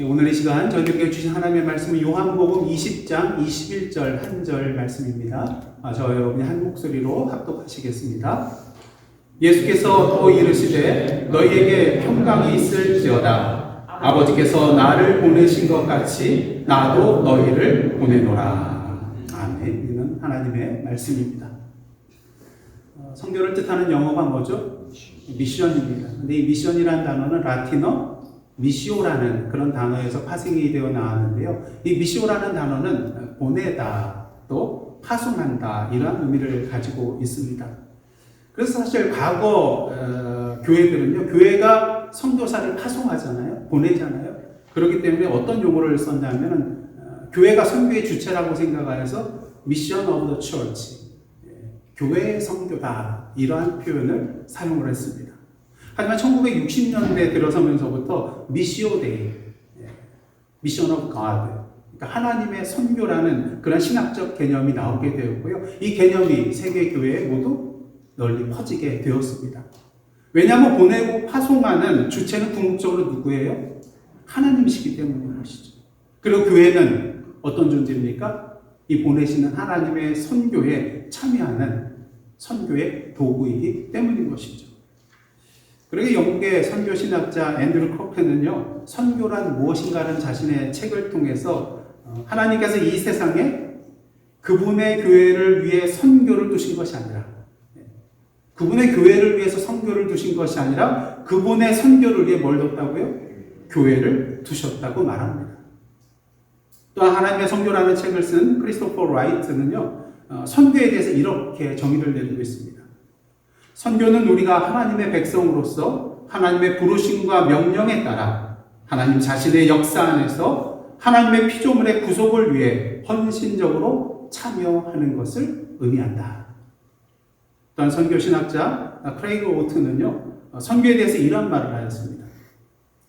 오늘 이 시간 저희들에게 주신 하나님의 말씀은 요한복음 20장 21절 한 절 말씀입니다. 저 여러분이 한 목소리로 합독하시겠습니다. 예수께서 또 이르시되 너희에게 평강이 있을지어다. 아버지께서 나를 보내신 것 같이 나도 너희를 보내노라. 아멘. 이는 하나님의 말씀입니다. 성교를 뜻하는 영어가 뭐죠? 미션입니다. 근데 이 미션이라는 단어는 라틴어 미시오라는 그런 단어에서 파생이 되어 나왔는데요. 이 미시오라는 단어는 보내다, 또 파송한다 이런 의미를 가지고 있습니다. 그래서 사실 과거 교회들은요, 교회가 선교사를 파송하잖아요, 보내잖아요. 그렇기 때문에 어떤 용어를 썼냐면은 교회가 선교의 주체라고 생각하여서 미션 오브 더 처치, 교회의 선교다 이러한 표현을 사용을 했습니다. 하지만 1960년대 들어서면서부터 미시오데이, 미션 오브 갓, 그러니까 하나님의 선교라는 그런 신학적 개념이 나오게 되었고요. 이 개념이 세계 교회에 모두 널리 퍼지게 되었습니다. 왜냐하면 보내고 파송하는 주체는 궁극적으로 누구예요? 하나님이시기 때문인 것이죠. 그리고 교회는 어떤 존재입니까? 이 보내시는 하나님의 선교에 참여하는 선교의 도구이기 때문인 것이죠. 그리고 영국의 선교 신학자 앤드루 크로펜은요, 선교란 무엇인가라는 자신의 책을 통해서 하나님께서 이 세상에 그분의 교회를 위해 선교를 두신 것이 아니라, 그분의 교회를 위해서 선교를 두신 것이 아니라 그분의 선교를 위해 뭘 뒀다고요? 교회를 두셨다고 말합니다. 또한 하나님의 선교라는 책을 쓴 크리스토퍼 라이트는요, 선교에 대해서 이렇게 정의를 내리고 있습니다. 선교는 우리가 하나님의 백성으로서 하나님의 부르심과 명령에 따라 하나님 자신의 역사 안에서 하나님의 피조물의 구속을 위해 헌신적으로 참여하는 것을 의미한다. 또한 선교신학자 크레이그 오튼은요, 선교에 대해서 이런 말을 하였습니다.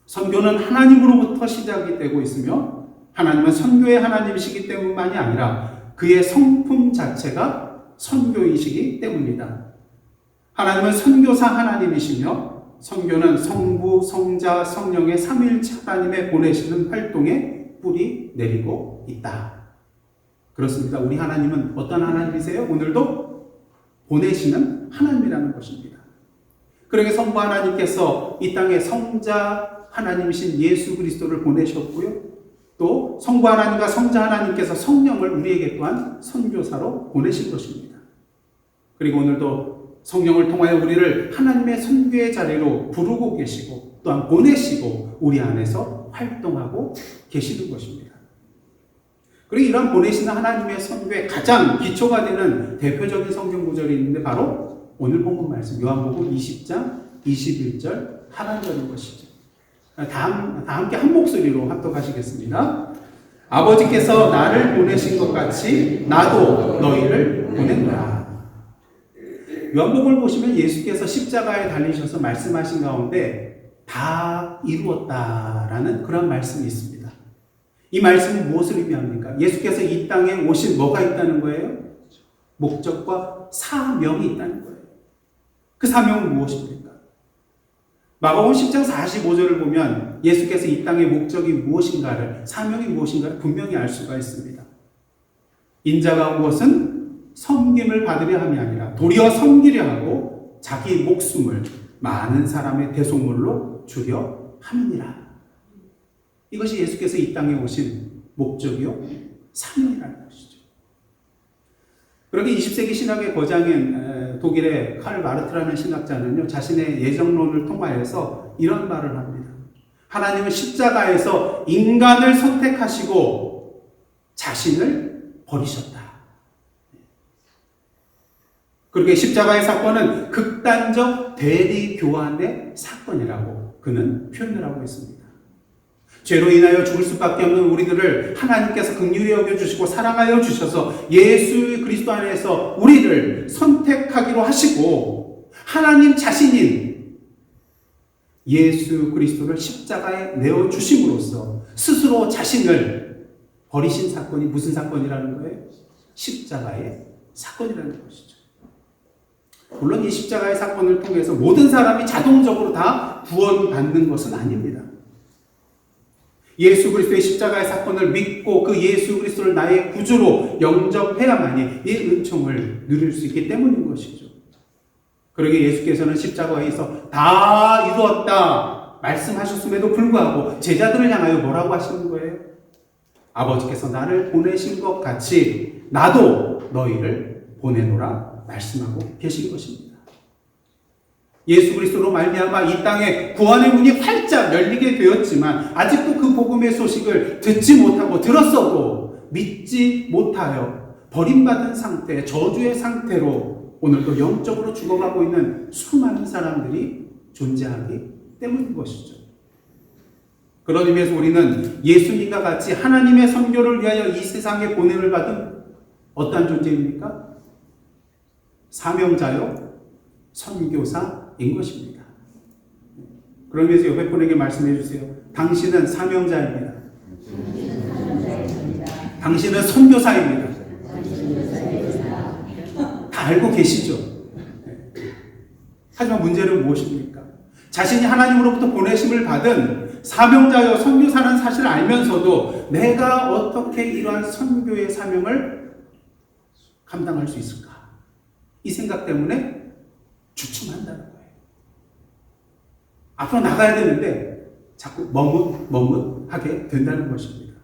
선교는 하나님으로부터 시작이 되고 있으며 하나님은 선교의 하나님이시기 때문만이 아니라 그의 성품 자체가 선교이시기 때문이다. 하나님은 선교사 하나님이시며 선교는 성부, 성자, 성령의 삼위일체 하나님의 보내시는 활동에 뿌리 내리고 있다. 그렇습니다. 우리 하나님은 어떤 하나님이세요? 오늘도 보내시는 하나님이라는 것입니다. 그러게 성부 하나님께서 이 땅에 성자 하나님이신 예수 그리스도를 보내셨고요. 또 성부 하나님과 성자 하나님께서 성령을 우리에게 또한 선교사로 보내신 것입니다. 그리고 오늘도 성령을 통하여 우리를 하나님의 선교의 자리로 부르고 계시고 또한 보내시고 우리 안에서 활동하고 계시는 것입니다. 그리고 이러한 보내시는 하나님의 선교의 가장 기초가 되는 대표적인 성경 구절이 있는데 바로 오늘 본문 말씀 요한복음 20장 21절 하반절인 것이죠. 다 함께 한 목소리로 합독하시겠습니다. 아버지께서 나를 보내신 것 같이 나도 너희를 보낸다. 요한복음을 보시면 예수께서 십자가에 달리셔서 말씀하신 가운데 다 이루었다라는 그런 말씀이 있습니다. 이 말씀은 무엇을 의미합니까? 예수께서 이 땅에 오신 뭐가 있다는 거예요? 목적과 사명이 있다는 거예요. 그 사명은 무엇입니까? 마가복음 10장 45절을 보면 예수께서 이 땅의 목적이 무엇인가를, 사명이 무엇인가를 분명히 알 수가 있습니다. 인자가 온 것은 섬김을 받으려 함이 아니라 도리어 섬기려 하고 자기 목숨을 많은 사람의 대속물로 주려 함이니라. 이것이 예수께서 이 땅에 오신 목적이요 사명이라는 것이죠. 그렇게 20세기 신학의 거장인 독일의 칼 마르트라는 신학자는요, 자신의 예정론을 통하여서 이런 말을 합니다. 하나님은 십자가에서 인간을 선택하시고 자신을 버리셨다. 그렇게 십자가의 사건은 극단적 대리 교환의 사건이라고 그는 표현을 하고 있습니다. 죄로 인하여 죽을 수밖에 없는 우리들을 하나님께서 긍휼히 여겨주시고 사랑하여 주셔서 예수 그리스도 안에서 우리를 선택하기로 하시고 하나님 자신인 예수 그리스도를 십자가에 내어주심으로써 스스로 자신을 버리신 사건이 무슨 사건이라는 거예요? 십자가의 사건이라는 것이죠. 물론 이 십자가의 사건을 통해서 모든 사람이 자동적으로 다 구원받는 것은 아닙니다. 예수 그리스도의 십자가의 사건을 믿고 그 예수 그리스도를 나의 구주로 영접해야만이 이 은총을 누릴 수 있기 때문인 것이죠. 그러기에 예수께서는 십자가에서 다 이루었다 말씀하셨음에도 불구하고 제자들을 향하여 뭐라고 하시는 거예요? 아버지께서 나를 보내신 것 같이 나도 너희를 보내노라 말씀하고 계신 것입니다. 예수 그리스도로 말미암아 이 땅에 구원의 문이 활짝 열리게 되었지만 아직도 그 복음의 소식을 듣지 못하고 들었어도 믿지 못하여 버림받은 상태, 저주의 상태로 오늘도 영적으로 죽어가고 있는 수많은 사람들이 존재하기 때문인 것이죠. 그런 의미에서 우리는 예수님과 같이 하나님의 선교를 위하여 이 세상에 보냄을 받은 어떠한 존재입니까? 사명자요, 선교사인 것입니다. 그런 의미에서 옆에 분에게 말씀해 주세요. 당신은 사명자입니다. 당신은 선교사입니다. 다 알고 계시죠? 하지만 문제는 무엇입니까? 자신이 하나님으로부터 보내심을 받은 사명자여 선교사라는 사실을 알면서도 내가 어떻게 이러한 선교의 사명을 감당할 수 있을까? 이 생각 때문에 주춤한다는 거예요. 앞으로 나가야 되는데 자꾸 머뭇하게 된다는 것입니다.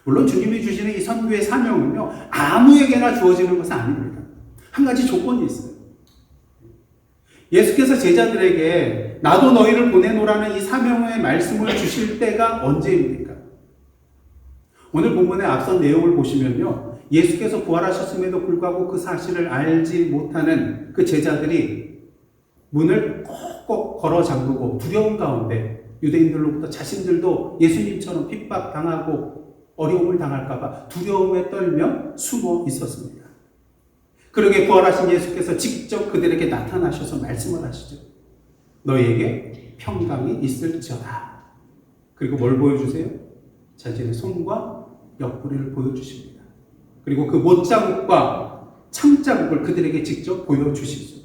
물론 주님이 주시는 이 선교의 사명은요, 아무에게나 주어지는 것은 아닙니다. 한 가지 조건이 있어요. 예수께서 제자들에게 나도 너희를 보내노라는 이 사명의 말씀을 주실 때가 언제입니까? 오늘 본문의 앞선 내용을 보시면요, 예수께서 부활하셨음에도 불구하고 그 사실을 알지 못하는 그 제자들이 문을 꼭꼭 걸어 잠그고 두려움 가운데 유대인들로부터 자신들도 예수님처럼 핍박당하고 어려움을 당할까봐 두려움에 떨며 숨어 있었습니다. 그러게 부활하신 예수께서 직접 그들에게 나타나셔서 말씀을 하시죠. 너희에게 평강이 있을지어다. 그리고 뭘 보여주세요? 자신의 손과 옆구리를 보여주십니다. 그리고 그 못자국과 창자국을 그들에게 직접 보여주시죠.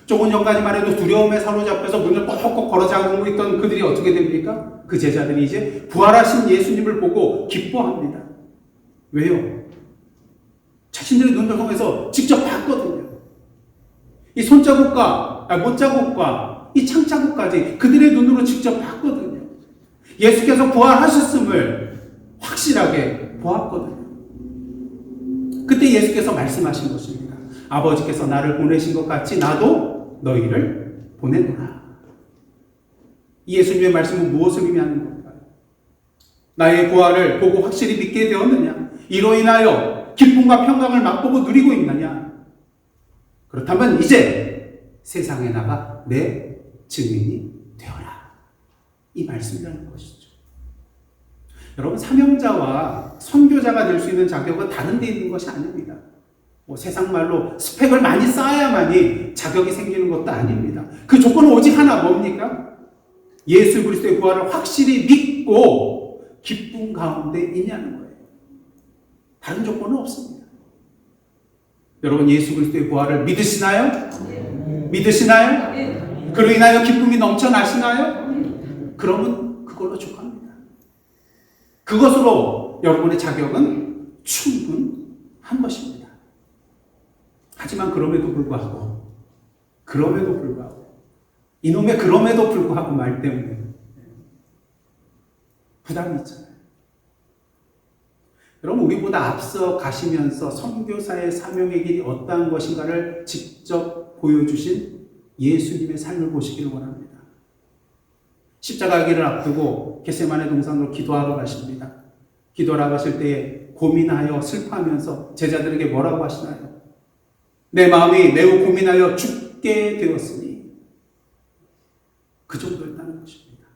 조금 전까지만 해도 두려움에 사로잡혀서 문을 꼭꼭 걸어 잠그고 있던 그들이 어떻게 됩니까? 그 제자들이 이제 부활하신 예수님을 보고 기뻐합니다. 왜요? 자신들의 눈을 통해서 직접 봤거든요. 이 손자국과 못자국과 이 창자국까지 그들의 눈으로 직접 봤거든요. 예수께서 부활하셨음을 확실하게 보았거든요. 그때 예수께서 말씀하신 것입니다. 아버지께서 나를 보내신 것 같이 나도 너희를 보내노라. 이 예수님의 말씀은 무엇을 의미하는 건가요? 나의 부활을 보고 확실히 믿게 되었느냐? 이로 인하여 기쁨과 평강을 맛보고 누리고 있느냐? 그렇다면 이제 세상에 나가 내 증인이 되어라. 이 말씀이라는 것이죠. 여러분, 사명자와 선교자가 될 수 있는 자격은 다른 데 있는 것이 아닙니다. 세상 말로 스펙을 많이 쌓아야만이 자격이 생기는 것도 아닙니다. 그 조건은 오직 하나, 뭡니까? 예수 그리스도의 부활을 확실히 믿고 기쁨 가운데 있냐는 거예요. 다른 조건은 없습니다. 여러분, 예수 그리스도의 부활을 믿으시나요? 네. 믿으시나요? 네. 그로 인하여 기쁨이 넘쳐나시나요? 네. 그러면 그걸로 족합니다. 그것으로 여러분의 자격은 충분한 것입니다. 하지만 그럼에도 불구하고 이놈의 그럼에도 불구하고 말 때문에 부담이 있잖아요. 여러분, 우리보다 앞서 가시면서 선교사의 사명의 길이 어떠한 것인가를 직접 보여주신 예수님의 삶을 보시기를 원합니다. 십자가 길을 앞두고 겟세마네 동산으로 기도하러 가십니다. 기도하러 가실 때에 고민하여 슬퍼하면서 제자들에게 뭐라고 하시나요? 내 마음이 매우 고민하여 죽게 되었으니, 그 정도였다는 것입니다.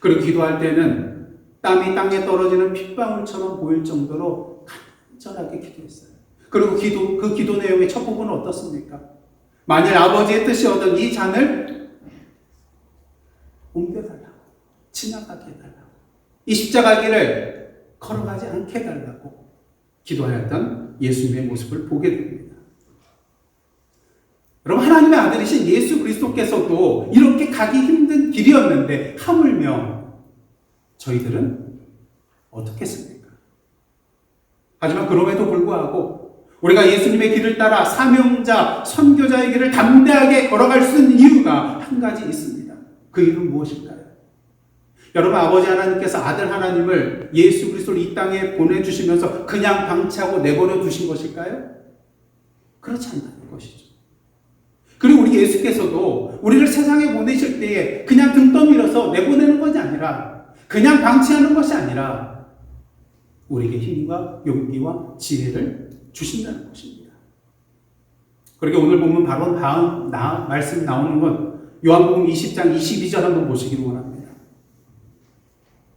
그리고 기도할 때는 땀이 땅에 떨어지는 핏방울처럼 보일 정도로 간절하게 기도했어요. 그리고 그 기도 내용의 첫 부분은 어떻습니까? 만일 아버지의 뜻이 어떤 이 잔을 옮겨달라고, 지나가게 해달라고, 이 십자가 길을 걸어가지 않게 해달라고 기도하였던 예수님의 모습을 보게 됩니다. 여러분, 하나님의 아들이신 예수 그리스도께서도 이렇게 가기 힘든 길이었는데 하물며 저희들은 어떻겠습니까? 하지만 그럼에도 불구하고 우리가 예수님의 길을 따라 사명자, 선교자의 길을 담대하게 걸어갈 수 있는 이유가 한 가지 있습니다. 그 이유는 무엇일까요? 여러분, 아버지 하나님께서 아들 하나님을 예수 그리스도를 이 땅에 보내주시면서 그냥 방치하고 내버려 두신 것일까요? 그렇지 않다는 것이죠. 그리고 우리 예수께서도 우리를 세상에 보내실 때에 그냥 등 떠밀어서 내보내는 것이 아니라, 그냥 방치하는 것이 아니라 우리에게 힘과 용기와 지혜를 주신다는 것입니다. 그렇게 오늘 보면 바로 다음 말씀이 나오는 건 요한복음 20장 22절 한번 보시기를 원합니다.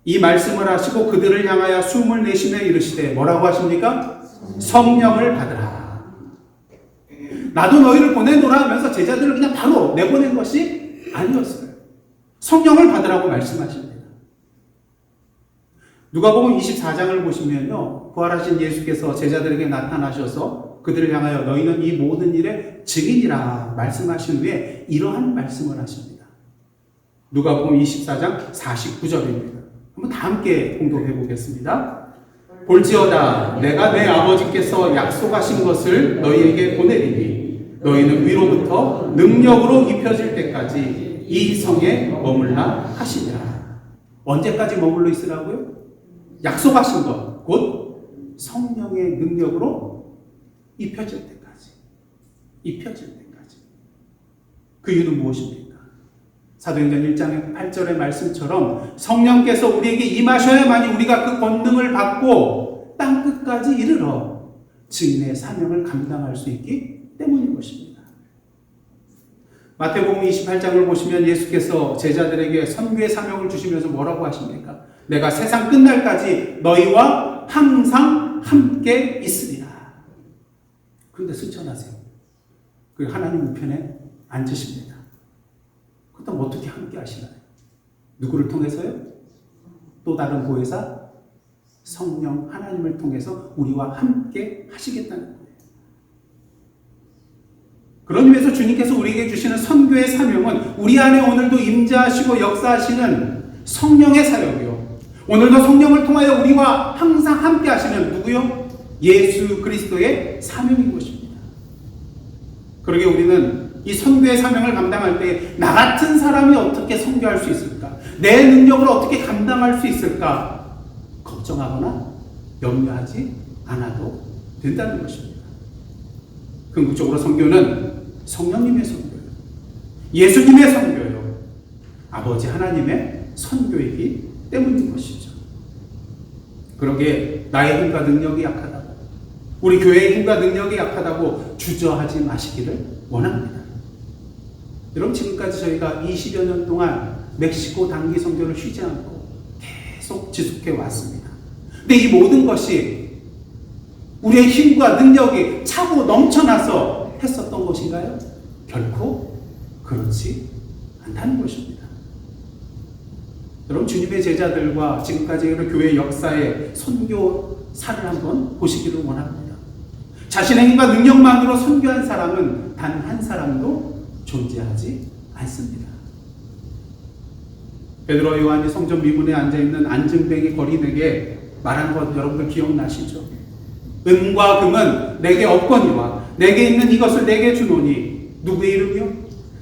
이 말씀을 하시고 그들을 향하여 숨을 내쉬며 이르시되 뭐라고 하십니까? 성령을 받으라. 나도 너희를 보내노라 하면서 제자들을 그냥 바로 내보낸 것이 아니었어요. 성령을 받으라고 말씀하십니다. 누가복음 24장을 보시면요, 부활하신 예수께서 제자들에게 나타나셔서 그들을 향하여 너희는 이 모든 일의 증인이라 말씀하신 후에 이러한 말씀을 하십니다. 누가복음 24장 49절입니다. 한번 다 함께 공독해 보겠습니다. 볼지어다 내가 내 아버지께서 약속하신 것을 너희에게 보내리니 너희는 위로부터 능력으로 입혀질 때까지 이 성에 머물라 하시니라. 언제까지 머물러 있으라고요? 약속하신 것, 곧 성령의 능력으로 입혀질 때까지. 입혀질 때까지. 그 이유는 무엇입니까? 사도행전 1장 8절의 말씀처럼 성령께서 우리에게 임하셔야만이 우리가 그 권능을 받고 땅 끝까지 이르러 증인의 사명을 감당할 수 있기 때문인 것입니다. 마태복음 28장을 보시면 예수께서 제자들에게 선교의 사명을 주시면서 뭐라고 하십니까? 내가 세상 끝날까지 너희와 항상 함께 있으리라. 그런데 승천하세요. 그 하나님 우편에 앉으십니다. 그렇다면 어떻게 함께 하시나요? 누구를 통해서요? 또 다른 보혜사 성령 하나님을 통해서 우리와 함께 하시겠다는 거예요. 그런 의미에서 주님께서 우리에게 주시는 선교의 사명은 우리 안에 오늘도 임재하시고 역사하시는 성령의 사역이요, 오늘도 성령을 통하여 우리와 항상 함께 하시는 누구요? 예수 그리스도의 사명인 것입니다. 그러게 우리는 이 선교의 사명을 감당할 때 나 같은 사람이 어떻게 선교할 수 있을까? 내 능력으로 어떻게 감당할 수 있을까? 걱정하거나 염려하지 않아도 된다는 것입니다. 궁극적으로 선교는 성령님의 선교예요. 예수님의 선교예요. 아버지 하나님의 선교이기 때문인 것이죠. 그러기에 나의 힘과 능력이 약하다고, 우리 교회의 힘과 능력이 약하다고 주저하지 마시기를 원합니다. 여러분, 지금까지 저희가 20여 년 동안 멕시코 단기 선교를 쉬지 않고 계속 지속해 왔습니다. 근데 이 모든 것이 우리의 힘과 능력이 차고 넘쳐나서 했었던 것인가요? 결코 그렇지 않다는 것입니다. 여러분, 주님의 제자들과 지금까지 교회 역사의 선교사를 한번 보시기를 원합니다. 자신의 힘과 능력만으로 선교한 사람은 단 한 사람도 존재하지 않습니다. 베드로와 요한이 성전 미문에 앉아있는 안증뱅이 거린에게 말한 것 여러분들 기억나시죠? 은과 금은 내게 없거니와 내게 있는 이것을 내게 주노니 누구의 이름이요?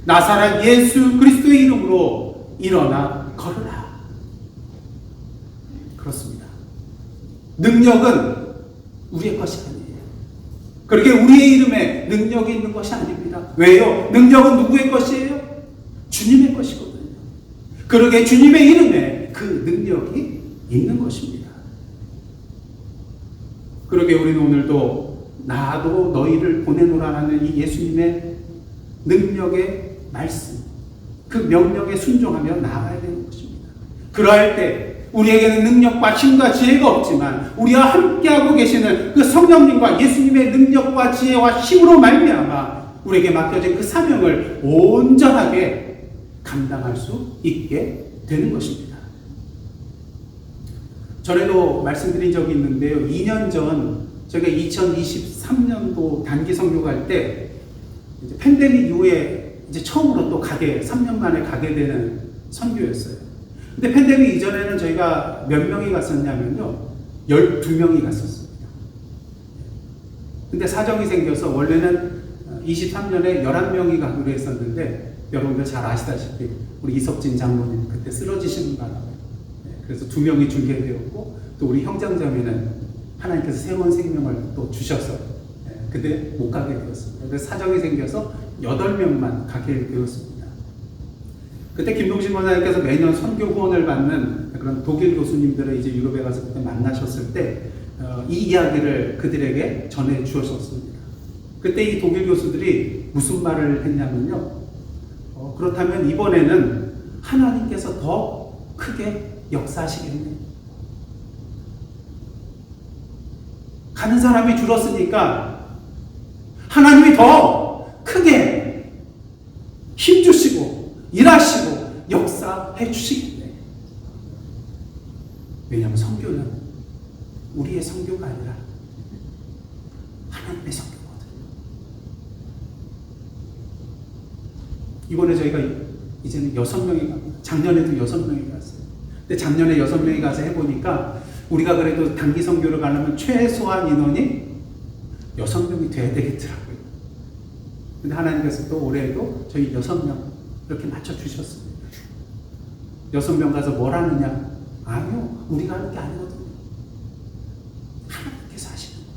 나사렛 예수 그리스도의 이름으로 일어나 걸으라. 그렇습니다. 능력은 우리의 것이 아니에요. 그렇게 우리의 이름에 능력이 있는 것이 아닙니다. 왜요? 능력은 누구의 것이에요? 주님의 것이거든요. 그러게 주님의 이름에 그 능력이 있는 것입니다. 그러게 우리는 오늘도 나도 너희를 보내노라라는 이 예수님의 능력의 말씀, 그 명령에 순종하며 나아가야 되는 것입니다. 그러할 때 우리에게는 능력과 힘과 지혜가 없지만 우리와 함께하고 계시는 그 성령님과 예수님의 능력과 지혜와 힘으로 말미암아 우리에게 맡겨진 그 사명을 온전하게 감당할 수 있게 되는 것입니다. 전에도 말씀드린 적이 있는데요. 2년 전 제가 2023년도 단기 선교 갈 때 팬데믹 이후에 이제 처음으로 또 3년 만에 가게 되는 선교였어요. 근데 팬데믹 이전에는 저희가 몇 명이 갔었냐면요. 12명이 갔었습니다. 근데 사정이 생겨서 원래는 23년에 11명이 가기로 했었는데 여러분들 잘 아시다시피 우리 이석진 장로님 그때 쓰러지시는 바람에 그래서 2명이 중계되었고 또 우리 형장자매는 하나님께서 새로운 생명을 또 주셔서 근데 못 가게 되었습니다. 그래서 사정이 생겨서 8명만 가게 되었습니다. 그때 김동신 권사님께서 매년 선교 후원을 받는 그런 독일 교수님들을 이제 유럽에 가서 그때 만나셨을 때 이 이야기를 그들에게 전해 주셨습니다. 그때 이 독일 교수들이 무슨 말을 했냐면요. 그렇다면 이번에는 하나님께서 더 크게 역사하시겠네. 가는 사람이 줄었으니까 하나님이 더 크게 힘주시고 일하시고 역사해 주시겠네. 왜냐하면 선교는 우리의 선교가 아니라 하나님의 선교거든요. 이번에 저희가 이제는 6명이 갑니다. 작년에도 6명이 갔어요. 근데 작년에 6명이 가서 해보니까 우리가 그래도 단기 선교를 가려면 최소한 인원이 6명이 돼야 되겠더라고요. 근데 하나님께서 또 올해도 저희 6명 이렇게 맞춰주셨습니다. 6명 가서 뭘 하느냐? 아니요. 우리가 하는 게 아니거든요. 하나님께서 하시는 거예요.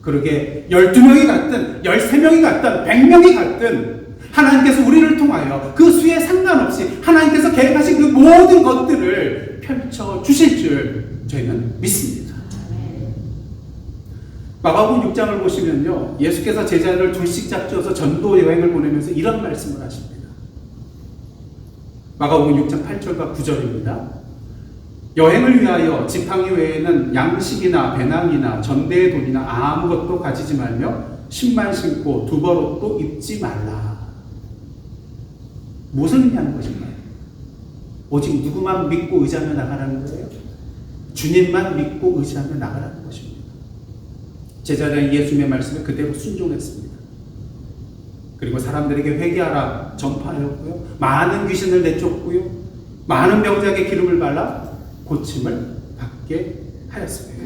그러게 12명이 갔든 13명이 갔든 100명이 갔든 하나님께서 우리를 통하여 그 수에 상관없이 하나님께서 계획하신 그 모든 것들을 펼쳐 주실 줄 저희는 믿습니다. 마가복음 6장을 보시면요. 예수께서 제자를 둘씩 잡혀서 전도 여행을 보내면서 이런 말씀을 하십니다. 마가복음 6장 8절과 9절입니다. 여행을 위하여 지팡이 외에는 양식이나 배낭이나 전대의 돈이나 아무것도 가지지 말며 신발 신고 두벌옷도 입지 말라. 무슨 의미하는 것인가요? 오직 누구만 믿고 의지하며 나가라는 거예요? 주님만 믿고 의지하며 나가라는 것입니다. 제자들은 예수님의 말씀에 그대로 순종했습니다. 그리고 사람들에게 회개하라 전파하였고요. 많은 귀신을 내쫓고요. 많은 병자에게 기름을 발라 고침을 받게 하였습니다.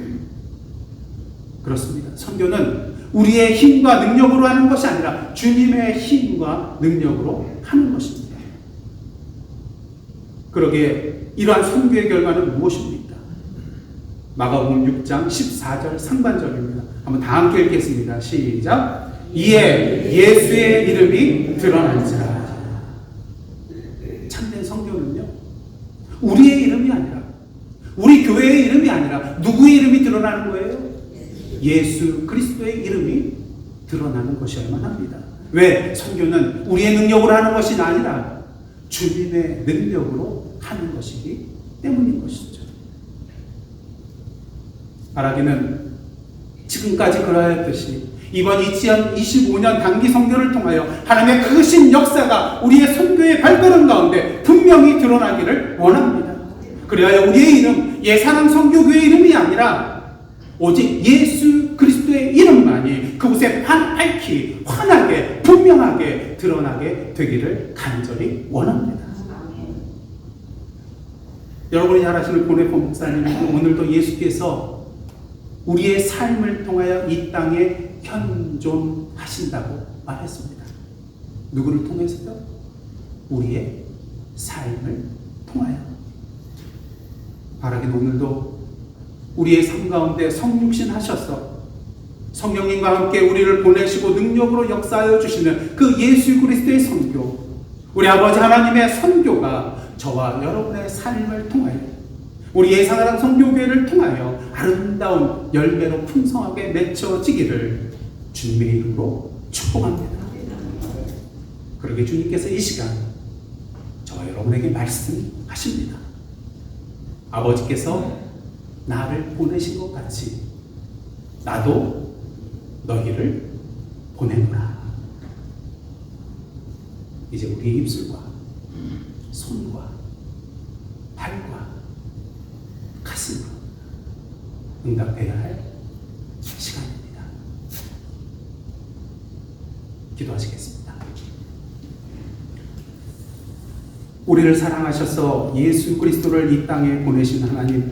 그렇습니다. 선교는 우리의 힘과 능력으로 하는 것이 아니라 주님의 힘과 능력으로 하는 것입니다. 그러기에 이러한 선교의 결과는 무엇입니까? 마가복음 6장 14절 상반절입니다. 한번 다 함께 읽겠습니다. 시작. 이에 예수의 이름이 드러난지라. 참된 선교는요, 우리의 이름이 아니라, 우리 교회의 이름이 아니라 누구의 이름이 드러나는 거예요? 예수 그리스도의 이름이 드러나는 것이어야만 합니다. 왜? 선교는 우리의 능력으로 하는 것이 아니라 주님의 능력으로 하는 것이기 때문인 것이죠. 바라기는 지금까지 그러하였듯이 이번 2025년 단기 선교를 통하여 하나님의 크신 역사가 우리의 선교의 발걸음 가운데 분명히 드러나기를 원합니다. 그래야 우리의 이름, 예사랑 선교교의 이름이 아니라 오직 예수 그리스도의 이름만이 그곳에 밝히 환하게 분명하게 드러나게 되기를 간절히 원합니다. 여러분이 잘 아시는 고네포 목사님도 오늘도 예수께서 우리의 삶을 통하여 이 땅에 현존하신다고 말했습니다. 누구를 통해서요? 우리의 삶을 통하여. 바라긴 오늘도 우리의 삶 가운데 성육신 하셔서 성령님과 함께 우리를 보내시고 능력으로 역사하여 주시는 그 예수 그리스도의 선교, 우리 아버지 하나님의 선교가 저와 여러분의 삶을 통하여 우리의 사랑 선교교회를 통하여 아름다운 열매로 풍성하게 맺혀지기를 주님의 이름으로 축복합니다. 그러게 주님께서 이 시간 저와 여러분에게 말씀하십니다. 아버지께서 나를 보내신 것 같이 나도 너희를 보내노라. 이제 우리의 입술과 손과 팔과 가슴으로 응답해야 할 시간입니다. 기도하시겠습니다. 우리를 사랑하셔서 예수 그리스도를 이 땅에 보내신 하나님,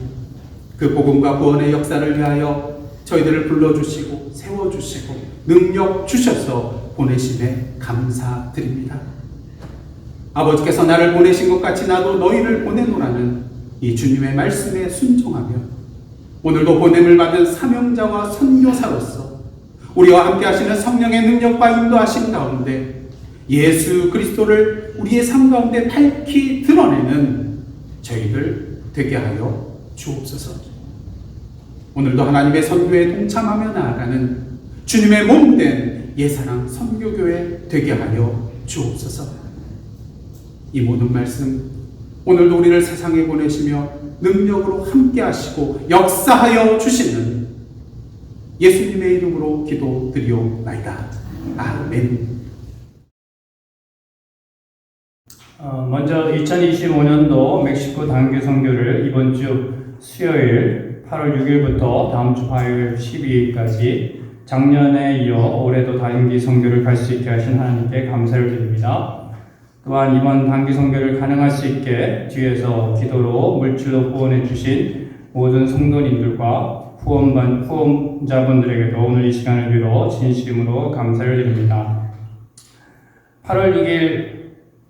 그 복음과 구원의 역사를 위하여 저희들을 불러주시고 세워주시고 능력 주셔서 보내심에 감사드립니다. 아버지께서 나를 보내신 것 같이 나도 너희를 보내노라는 이 주님의 말씀에 순종하며 오늘도 보냄을 받은 사명자와 선교사로서 우리와 함께 하시는 성령의 능력과 인도하신 가운데 예수 그리스도를 우리의 삶 가운데 밝히 드러내는 저희들 되게 하여 주옵소서. 오늘도 하나님의 선교에 동참하며 나아가는 주님의 몸된 예사랑 선교교회 되게 하여 주옵소서. 이 모든 말씀 오늘도 우리를 세상에 보내시며 능력으로 함께 하시고 역사하여 주시는 예수님의 이름으로 기도드리옵나이다. 아멘. 먼저 2025년도 멕시코 단기 선교를 이번 주 수요일 8월 6일부터 다음 주 화요일 12일까지 작년에 이어 올해도 단기 선교를 갈 수 있게 하신 하나님께 감사를 드립니다. 또한 이번 단기 선교를 가능할 수 있게 뒤에서 기도로 물질로 후원해 주신 모든 성도님들과 후원자분들에게도 오늘 이 시간을 빌어 진심으로 감사를 드립니다. 8월 6일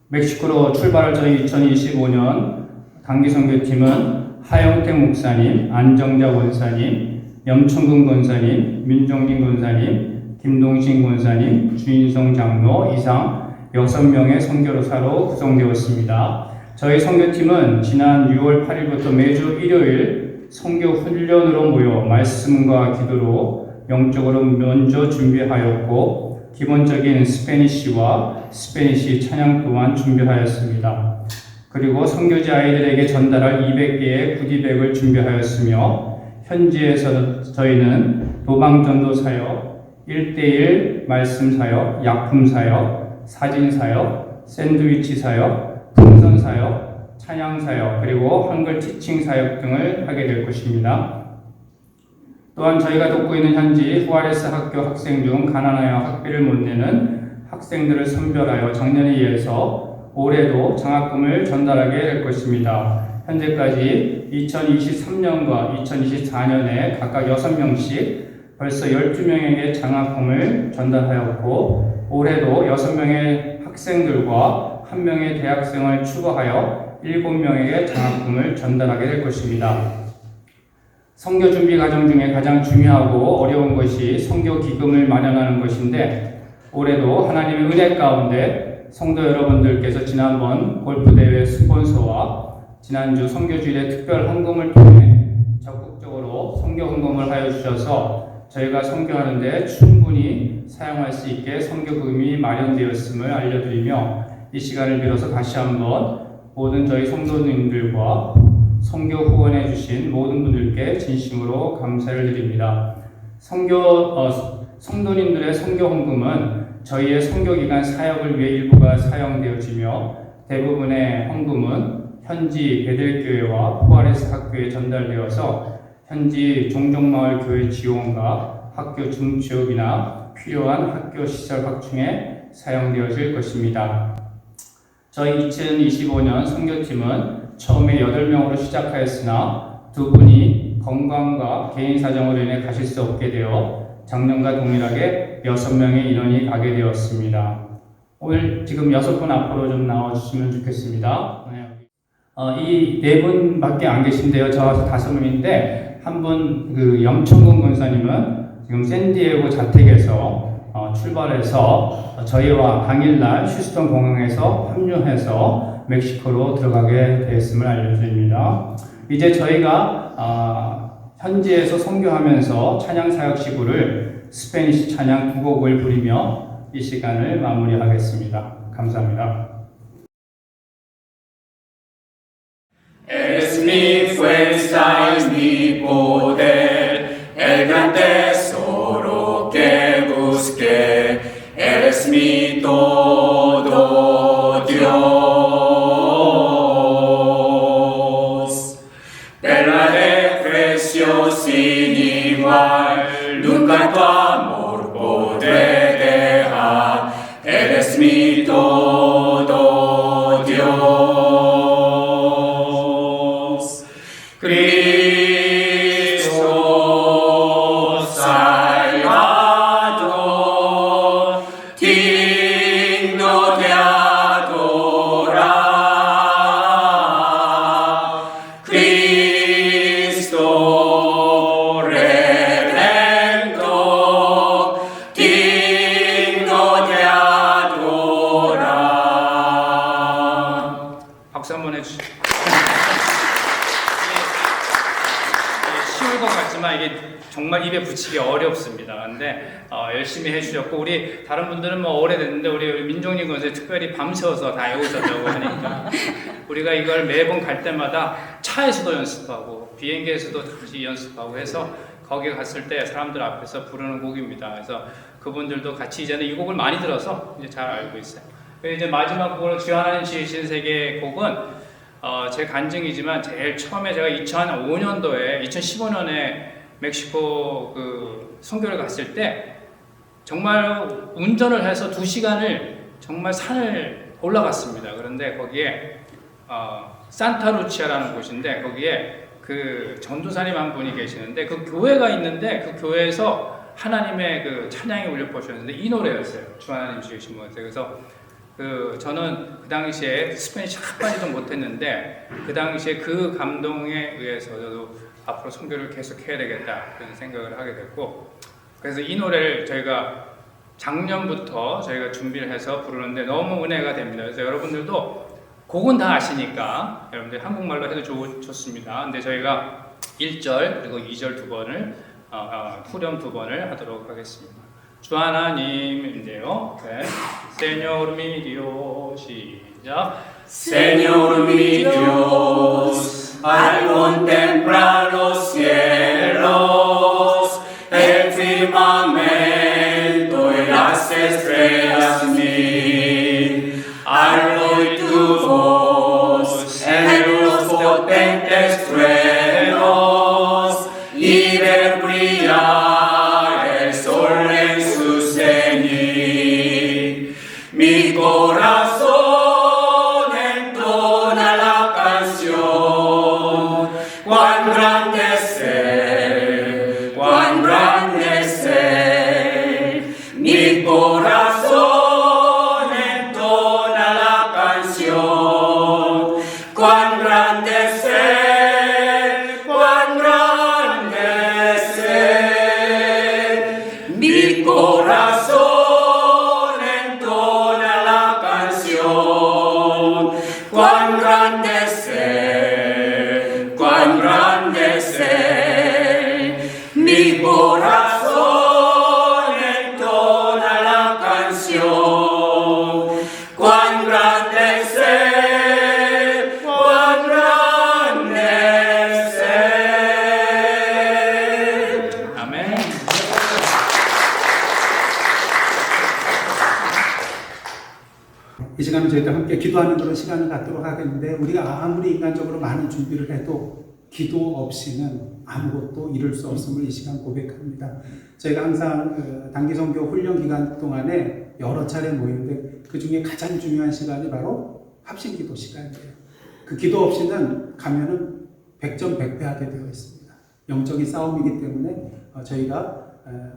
멕시코로 출발할 저희 2025년 단기 선교팀은 하영택 목사님, 안정자 권사님, 염천근 권사님, 민종진 권사님, 김동신 권사님, 주인성 장로 이상 6명의 선교사로 구성되었습니다. 저희 선교팀은 지난 6월 8일부터 매주 일요일 선교 훈련으로 모여 말씀과 기도로 영적으로 먼저 준비하였고 기본적인 스페니쉬와 스페니쉬 찬양 또한 준비하였습니다. 그리고 선교지 아이들에게 전달할 200개의 구디백을 준비하였으며 현지에서 저희는 도방전도 사역, 1:1 말씀 사역, 약품 사역, 사진 사역, 샌드위치 사역, 풍선 사역, 찬양 사역, 그리고 한글 티칭 사역 등을 하게 될 것입니다. 또한 저희가 돕고 있는 현지 후아레스 학교 학생 중 가난하여 학비를 못 내는 학생들을 선별하여 작년에 이어서 올해도 장학금을 전달하게 될 것입니다. 현재까지 2023년과 2024년에 각각 6명씩 벌써 12명에게 장학금을 전달하였고 올해도 6명의 학생들과 1명의 대학생을 추가하여 7명에게 장학금을 전달하게 될 것입니다. 선교 준비 과정 중에 가장 중요하고 어려운 것이 선교 기금을 마련하는 것인데 올해도 하나님의 은혜 가운데 성도 여러분들께서 지난번 골프대회 스폰서와 지난주 선교주일의 특별 헌금을 통해 적극적으로 선교 헌금을 하여 주셔서 저희가 선교하는 데 충분히 사용할 수 있게 선교금이 마련되었음을 알려드리며 이 시간을 빌어서 다시 한번 모든 저희 성도님들과 선교 후원해 주신 모든 분들께 진심으로 감사를 드립니다. 성도님들의 선교 헌금은 저희의 선교기간 사역을 위해 일부가 사용되어지며 대부분의 헌금은 현지 베델교회와 후아레스 학교에 전달되어서 현지 종종마을 교회 지원과 학교 중취업이나 필요한 학교 시설 확충에 사용되어질 것입니다. 저희 2025년 선교팀은 처음에 8명으로 시작하였으나 두 분이 건강과 개인 사정으로 인해 가실 수 없게 되어 작년과 동일하게 6명의 인원이 가게 되었습니다. 오늘 지금 6분 앞으로 좀 나와주시면 좋겠습니다. 이 4분밖에 안 계신데요. 저 5분인데 한 분 염천근 권사님은 지금 샌디에고 자택에서 출발해서 저희와 당일날 휴스턴 공항에서 합류해서 멕시코로 들어가게 되었음을 알려드립니다. 이제 저희가 현지에서 선교하면서 찬양 사역 시구를 스페니시 찬양 2곡을 부리며 이 시간을 마무리하겠습니다. 감사합니다. Eres mi fuerza y mi poder, el gran tesoro que busqué. Eres mi todo, Dios. Perla de precio sin igual, nunca tu amor podré dejar. Eres mi todo, Dios. Cristo Salvador, digno de adorar. Cristo Redentor, digno de adorar. 박수 한번 해주시죠. 쉬울 것 같지만 이게 정말 입에 붙이기 어렵습니다. 근데 열심히 해주셨고, 우리 다른 분들은 뭐 오래됐는데 우리 민종님 것에 특별히 밤새워서 다 외우셨다고 하니까 우리가 이걸 매번 갈 때마다 차에서도 연습하고 비행기에서도 다시 연습하고 해서 거기 갔을 때 사람들 앞에서 부르는 곡입니다. 그래서 그분들도 같이 이제는 이 곡을 많이 들어서 이제 잘 알고 있어요. 이제 마지막 곡으로 주 하나님 지으신 세계 곡은 제 간증이지만 제일 처음에 제가 2005년도에 2015년에 멕시코 그 선교를 갔을 때 정말 운전을 해서 2시간을 정말 산을 올라갔습니다. 그런데 거기에 산타루치아라는 곳인데 거기에 그 전도사님 한 분이 계시는데 그 교회가 있는데 그 교회에서 하나님의 그 찬양이 울려 퍼졌는데 이 노래였어요. 주 하나님 지으신 분. 그래서 저는 그 당시에 스페니쉬 학반이도 못했는데 그 당시에 그 감동에 의해서 저도 앞으로 선교를 계속 해야 되겠다 그런 생각을 하게 됐고, 그래서 이 노래를 저희가 작년부터 저희가 준비를 해서 부르는데 너무 은혜가 됩니다. 그래서 여러분들도 곡은 다 아시니까 여러분들 한국말로 해도 좋습니다. 근데 저희가 1절 그리고 2절 2번을 후렴 2번을 하도록 하겠습니다. 주 하나님인데요. 네. Señor mi Dios, 시작. Señor mi Dios, al contemplar los cielos, el firmamento y las estrellas mil, al oír tu voz en los potentes truenos y ver brillar el sol en su ceñir, mi corazón entona la canción. Cuán grande es Él, cuán grande es Él. Mi corazón entona la canción. Cuán grande es Él, cuán grande es Él. Mi corazón entona la canción. Cuán grande es Él, cuán grande es Él. Mi corazón entona la canción. Cuán grande es Él, cuán grande es Él. 아멘. 이 시간은 저희가 함께 기도하는 그런 시간을 갖도록 하겠는데, 우리가 아무리 인간적으로 많은 준비를 해도 기도 없이는 아무것도 이룰 수 없음을 이 시간 고백합니다. 저희가 항상 단기 선교 훈련 기간 동안에 여러 차례 모이는데 그 중에 가장 중요한 시간이 바로 합심 기도 시간이에요. 그 기도 없이는 가면은 100점 100패하게 되어 있습니다. 영적인 싸움이기 때문에 저희가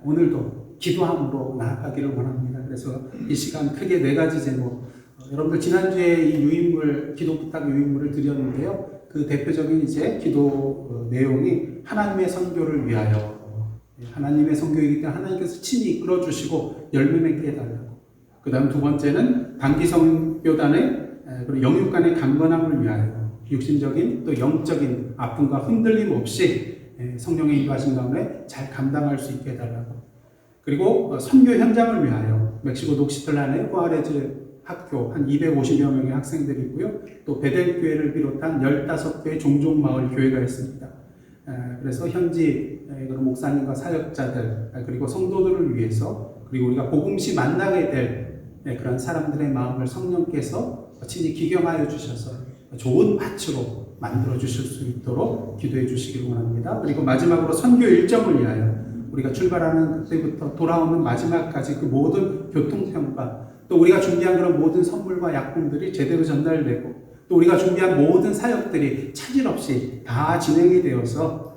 오늘도 기도함으로 나아가기를 원합니다. 그래서 이 시간 크게 4가지 제목, 여러분들 지난주에 이 유인물, 기도 부탁 유인물을 드렸는데요. 그 대표적인 이제 기도 내용이 하나님의 선교를 위하여, 하나님의 선교이기 때문에 하나님께서 친히 이끌어 주시고 열매 맺게 해달라고. 그 다음 2번째는 단기 선교단의 그리고 영육간의 강건함을 위하여, 육신적인 또 영적인 아픔과 흔들림 없이 성령의 인도하신 가운데 잘 감당할 수 있게 해달라고. 그리고 선교 현장을 위하여 멕시코 녹시틀란의 후아레즈 학교 한 250여 명의 학생들이 있고요. 또 베델교회를 비롯한 15개의 종족마을 교회가 있습니다. 그래서 현지 목사님과 사역자들 그리고 성도들을 위해서, 그리고 우리가 복음시 만나게 될 그런 사람들의 마음을 성령께서 친히 기경하여 주셔서 좋은 밭으로 만들어 주실 수 있도록 기도해 주시기를 원합니다. 그리고 마지막으로 선교 일정을 위하여 우리가 출발하는 그때부터 돌아오는 마지막까지 그 모든 교통편과 또 우리가 준비한 그런 모든 선물과 약품들이 제대로 전달되고 또 우리가 준비한 모든 사역들이 차질 없이 다 진행이 되어서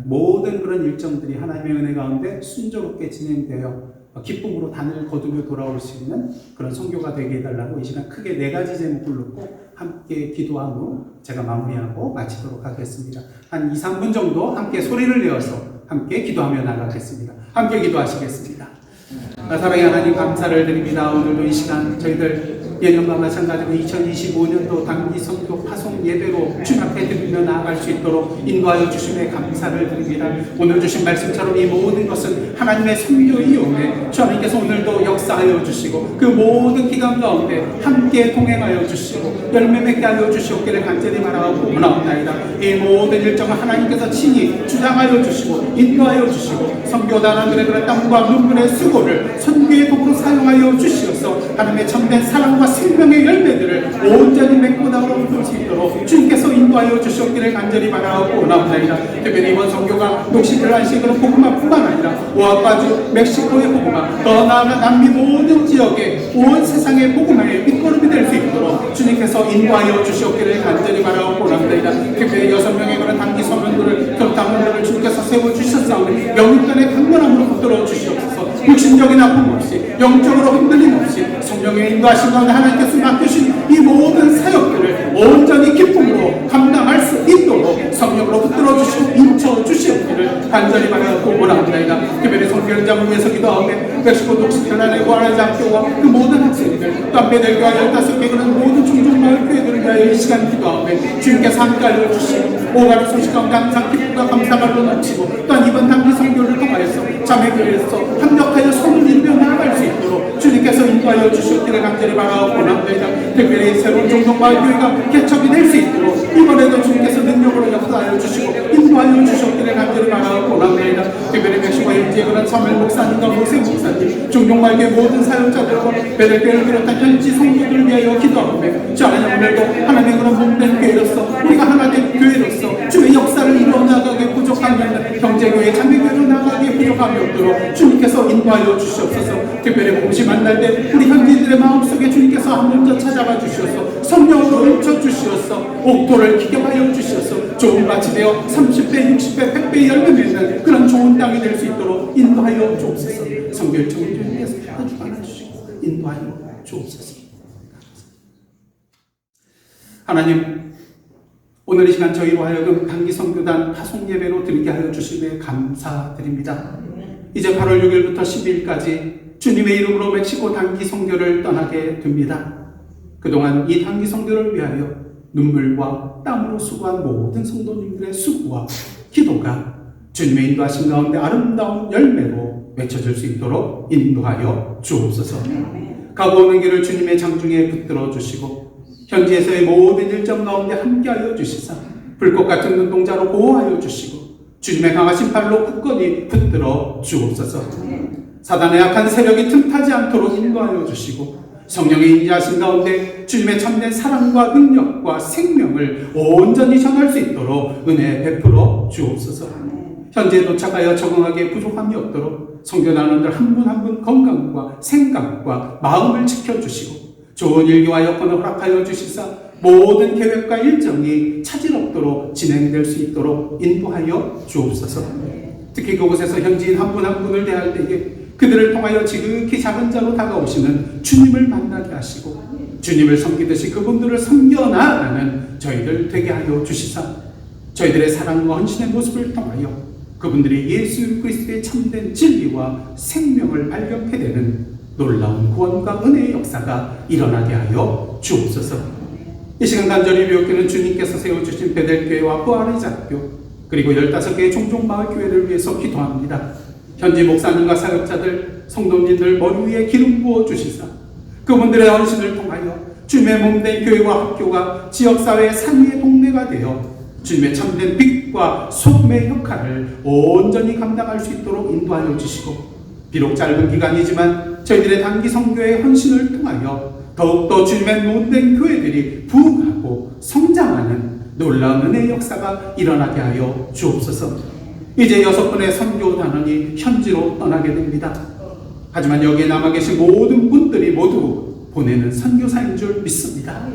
모든 그런 일정들이 하나님의 은혜 가운데 순조롭게 진행되어 기쁨으로 단을 거두며 돌아올 수 있는 그런 선교가 되게 해달라고 이 시간 크게 4가지 제목을 놓고 함께 기도한 후 제가 마무리하고 마치도록 하겠습니다. 한 2, 3분 정도 함께 소리를 내어서 함께 기도하며 나가겠습니다. 함께 기도하시겠습니다. 사랑의 하나님 감사를 드립니다. 오늘도 이 시간 저희들 예년과 마찬가지로 2025년도 단기 선교 파송 예배로 주님 앞에 드리며 나아갈 수 있도록 인도하여 주심에 감사를 드립니다. 오늘 주신 말씀처럼 이 모든 것은 하나님의 선교의 용에 주 하나님께서 오늘도 역사하여 주시고 그 모든 기간 가운데 함께 동행하여 주시고 열매 맺게 하여 주시옵기를 간절히 바라고 원하옵나이다. 이 모든 일정을 하나님께서 친히 주장하여 주시고 인도하여 주시고 선교단원들의 그런 땀과 눈물의 수고를 선교의 도구로 사용하여 주시어서 하나님의 참된 사랑과 생명의 열매들을 온전히 맺고 나올 수 있도록 주님께서 인도하여 주시옵기를 간절히 바라고 원하옵나이다. 특별히 이번 선교가 녹시들란식으로 복음화뿐만 아니라 오아파주, 멕시코의 복음화, 더 나아가 남미 모든 지역의 온 세상의 복음화의 밑거름이 될 수 있도록 주님께서 인도하여 주시옵기를 간절히 바라고 원하옵나이다. 특별히 6명의 그런 단기 선원들을 교단원들을 주님께서 세워주셨사오니 영육간의 강건함으로 붙들어 주시옵소서. 육신적인 아픔 없이 영적으로 흔들림 없이 성령의 인도하신 가운데 하나님께서 맡기신 이 모든 사역들을 온전히 기쁨으로 감당할 수 있도록 성령으로 붙들어 주시고 인쳐 주시옵기를 간절히 바라고 원합니다. 특별히 성경 현장을 위해서 기도하며 멕시코 독식현안의 구하라지 학교와 그 모든 학생들 또 베델교와 15개 그런 모든 종종마을 교회들을 위하여 이 시간 기도하며 주님께서 함께 알려주시고 오가는 소식 가운데 항상 기쁨과 감사말로 넘치고 또한 이번 단기 선교를 통하여서 자매교회에서 합력하여 선을 이루며 나아갈 수 있도록 주님께서 인도하여 주시옵기를 간절히 바라고 원합니다. 특별히 새로운 종종마을 교회가 개척이 될 수 있도록 이번에도 주님께서 능력으로 역사하여 주시고 인도하여 주시옵기를 간절히 바라고 원합니다. 특별히 멕시코 현지의 그런 사무엘 목사님과 모세 목사님 종종마을 교회 모든 사역자들과 베델교회를 비롯한 현지 성도들을 위하여 기도하며 주 하나님 오늘도 하나님의 그런 몸된 교회로서 우리가 하나된 교회로서 주의 역사를 이루어 나가게 부족하면 형제교회 자매교회로 나가게 부족함이 없도록 주님께서 인도하여 주시옵소서. 특별히 봄시 만날 때 우리 현지인들의 마음속에 주님께서 먼저 찾아가 주시어서 성령으로 훔쳐주시어서 옥도를 기경하여 주시어서 좋은 밭이 되어 30배, 60배, 100배 열매 맺는 그런 좋은 땅이 될 수 있도록 인도하여 주옵소서. 성결청을 주님께서 주관하시고 인도하여 주옵소서. 하나님 오늘 이 시간 저희로 하여금 단기 선교단 파송 예배로 드리게 하여 주심에 감사드립니다. 이제 8월 6일부터 10일까지 주님의 이름으로 멕시코 단기 선교를 떠나게 됩니다. 그동안 이 단기 선교를 위하여 눈물과 땀으로 수고한 모든 성도님들의 수고와 기도가 주님의 인도하신 가운데 아름다운 열매로 맺혀질 수 있도록 인도하여 주옵소서. 가고 오는 길을 주님의 장중에 붙들어 주시고 현지에서의 모든 일정 가운데 함께하여 주시사 불꽃 같은 눈동자로 보호하여 주시고 주님의 강하신 팔로 굳건히 붙들어 주옵소서. 사단의 악한 세력이 틈타지 않도록 인도하여 주시고 성령의 인자하신 가운데 주님의 참된 사랑과 능력과 생명을 온전히 전할 수 있도록 은혜 베풀어 주옵소서. 현지에 도착하여 적응하기에 부족함이 없도록 성교단원들 한 분 한 분 건강과 생각과 마음을 지켜주시고 좋은 일기와 여건을 허락하여 주시사 모든 계획과 일정이 차질 없도록 진행될 수 있도록 인도하여 주옵소서. 특히 그곳에서 현지인 한 분 한 분을 대할 때에 그들을 통하여 지극히 작은 자로 다가오시는 주님을 만나게 하시고 주님을 섬기듯이 그분들을 섬겨 나아가는 저희들 되게 하여 주시사 저희들의 사랑과 헌신의 모습을 통하여 그분들이 예수 그리스도의 참된 진리와 생명을 발견케 되는 놀라운 구원과 은혜의 역사가 일어나게 하여 주옵소서. 이 시간 간절히 비옵기는 주님께서 세워주신 베델교회와 부활의작교 그리고 15개의 종종마을교회를 위해서 기도합니다. 현지 목사님과 사역자들, 성도님들 머리 위에 기름 부어 주시사 그분들의 헌신을 통하여 주님의 몸된 교회와 학교가 지역사회의 상위의 동네가 되어 주님의 참된 빛과 소금의 역할을 온전히 감당할 수 있도록 인도하여 주시고 비록 짧은 기간이지만 저희들의 단기 선교의 헌신을 통하여 더욱더 주님의 몸된 교회들이 부흥하고 성장하는 놀라운 은혜의 역사가 일어나게 하여 주옵소서. 이제 6분의 선교 단원이 현지로 떠나게 됩니다. 하지만 여기에 남아 계신 모든 분들이 모두 보내는 선교사인 줄 믿습니다.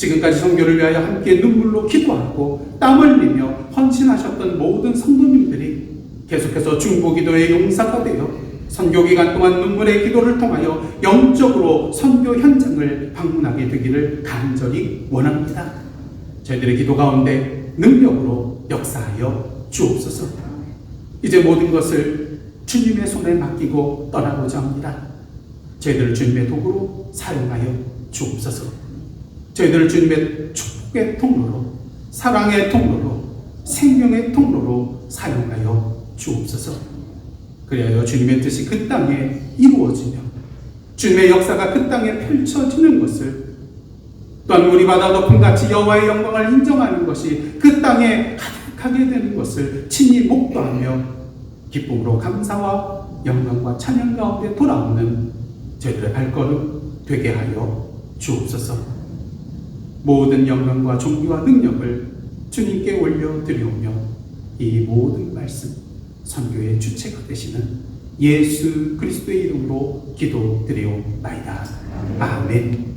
지금까지 선교를 위하여 함께 눈물로 기도하고 땀을 흘리며 헌신하셨던 모든 성도님들이 계속해서 중보기도의 용사가 되어 선교 기간 동안 눈물의 기도를 통하여 영적으로 선교 현장을 방문하게 되기를 간절히 원합니다. 저희들의 기도 가운데 능력으로 역사하여 주옵소서. 이제 모든 것을 주님의 손에 맡기고 떠나고자 합니다. 저희들을 주님의 도구로 사용하여 주옵소서. 저희들을 주님의 축복의 통로로, 사랑의 통로로, 생명의 통로로 사용하여 주옵소서. 그리하여 주님의 뜻이 그 땅에 이루어지며 주님의 역사가 그 땅에 펼쳐지는 것을, 또한 우리 바다 덮음같이 여호와의 영광을 인정하는 것이 그 땅에 가득하게 되는 것을 친히 목도하며 기쁨으로 감사와 영광과 찬양 가운데 돌아오는 저희들의 발걸음 되게 하여 주옵소서. 모든 영광과 존귀와 능력을 주님께 올려드리오며 이 모든 말씀 선교의 주체가 되시는 예수 그리스도의 이름으로 기도드리옵나이다. 아멘.